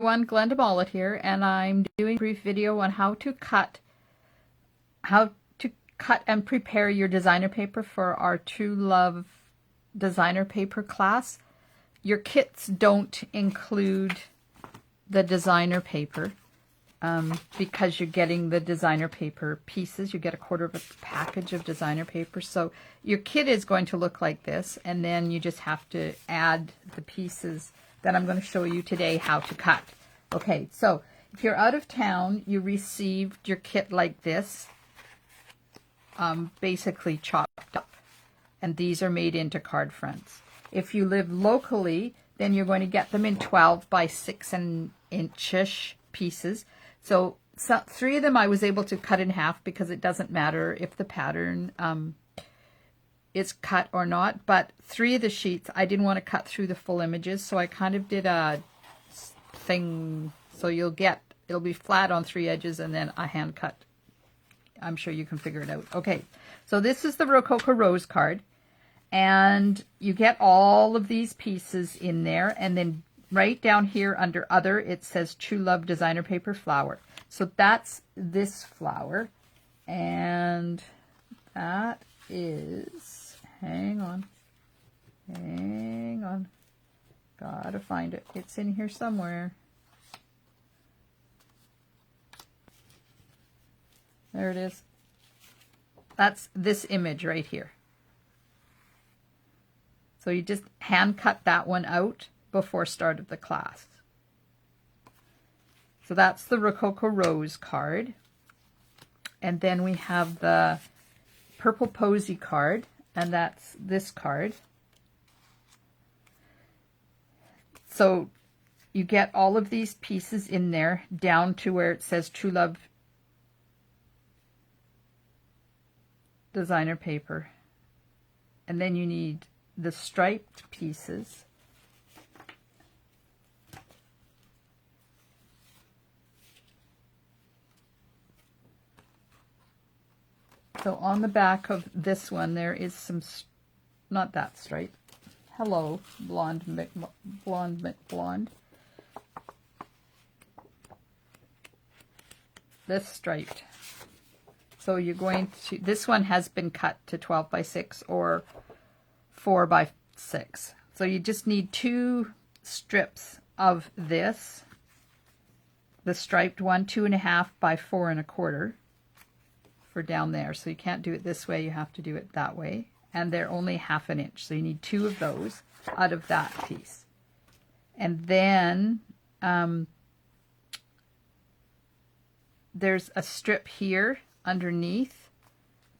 everyone, Glenda Mollett here, and I'm doing a brief video on how to cut and prepare your designer paper for our True Love designer paper class. Your kits don't include the designer paper because you're getting the designer paper pieces. You get a quarter of a package of designer paper. So your kit is going to look like this, and then you just have to add the pieces that I'm going to show you today how to cut. Okay, so if you're out of town, you received your kit like this, basically chopped up, and these are made into card fronts. If you live locally, then you're going to get them in 12 by 6 inch pieces. So 3 of them I was able to cut in half because it doesn't matter if the pattern is cut or not, but 3 of the sheets I didn't want to cut through the full images, so I kind of did a thing so it'll be flat on 3 edges and then a hand cut. I'm sure you can figure it out. Okay, so this is the Rococo Rose card, and you get all of these pieces in there, and then right down here under other it says True Love designer paper flower. So that's this flower, and that is, hang on, gotta find it. It's in here somewhere. There it is. That's this image right here. So you just hand cut that one out before start of the class. So that's the Rococo Rose card. And then we have the Purple Posy card, and that's this card. So you get all of these pieces in there down to where it says True Love designer paper. And then you need the striped pieces. So on the back of this one, there is some, not that stripe. Hello, blonde. This striped. So you're going to, this one has been cut to 12 by 6 or 4 by 6. So you just need 2 strips of this. The striped one, 2.5 by 4 1/4. For down there. So you can't do it this way, you have to do it that way, and they're only 1/2 inch, so you need 2 of those out of that piece. And then there's a strip here underneath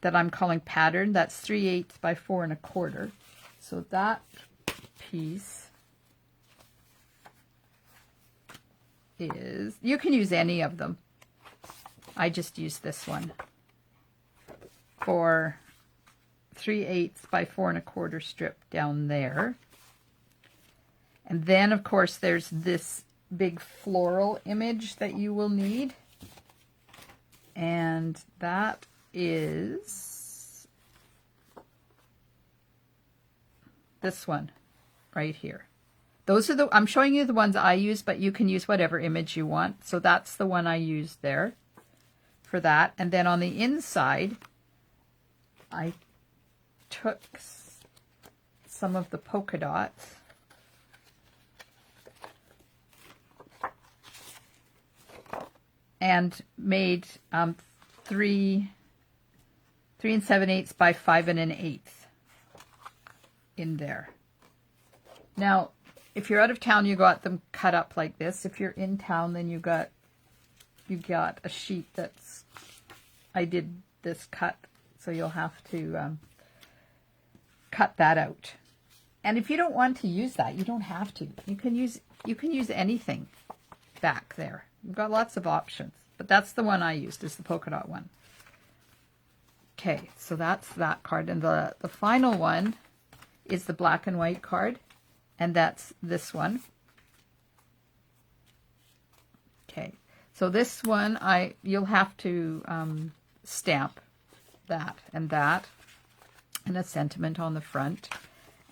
that I'm calling pattern. That's 3/8 by 4 1/4. So that piece is, you can use any of them. I just use this one for 3/8 by 4 1/4 strip down there. And then of course there's this big floral image that you will need, and that is this one right here. Those are I'm showing you the ones I use, but you can use whatever image you want. So that's the one I used there for that. And then on the inside I took some of the polka dots and made 3 7/8 by 5 1/8 in there. Now, if you're out of town, you got them cut up like this. If you're in town, then you got a sheet that's, I did this cut. So you'll have to cut that out. And if you don't want to use that, you don't have to. You can use anything back there. You've got lots of options. But that's the one I used, is the polka dot one. Okay, so that's that card. And the final one is the black and white card. And that's this one. Okay, so this one you'll have to stamp that and a sentiment on the front,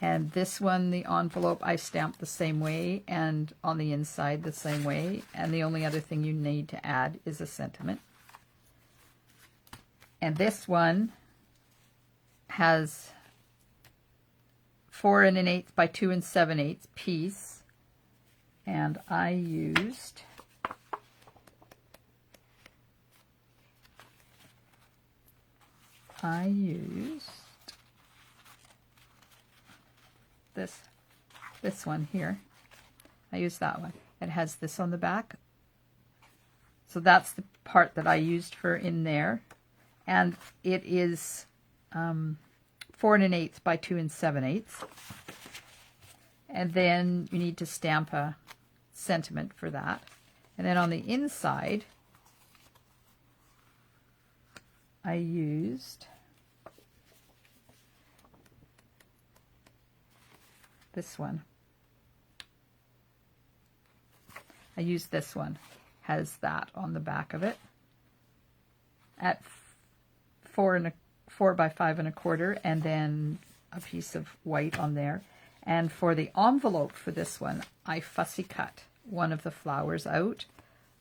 And this one, the envelope, I stamped the same way, and on the inside the same way. And the only other thing you need to add is a sentiment. And this one has 4 1/8 by 2 7/8 piece. And I used this one here. I used that one. It has this on the back. So that's the part that I used for in there. And it is 4 1/8 by 2 7/8. And then you need to stamp a sentiment for that. And then on the inside, I used this one. I used this one. Has that on the back of it at 4 by 5 1/4, and then a piece of white on there. And for the envelope for this one, I fussy cut one of the flowers out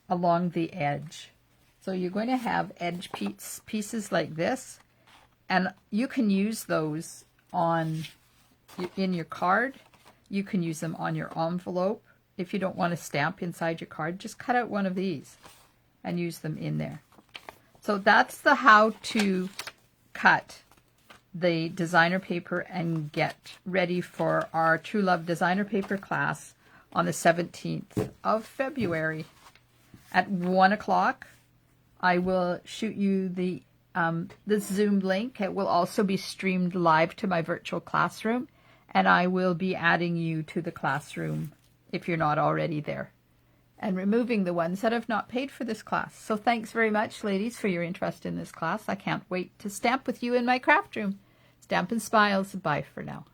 along the edge. So you're going to have edge pieces like this, and you can use those in your card. You can use them on your envelope. If you don't want to stamp inside your card, just cut out one of these and use them in there. So that's the how to cut the designer paper and get ready for our True Love designer paper class on the 17th of February at 1 o'clock. I will shoot you the Zoom link. It will also be streamed live to my virtual classroom, and I will be adding you to the classroom if you're not already there, and removing the ones that have not paid for this class. So thanks very much, ladies, for your interest in this class. I can't wait to stamp with you in my craft room. Stamp and Smiles. Bye for now.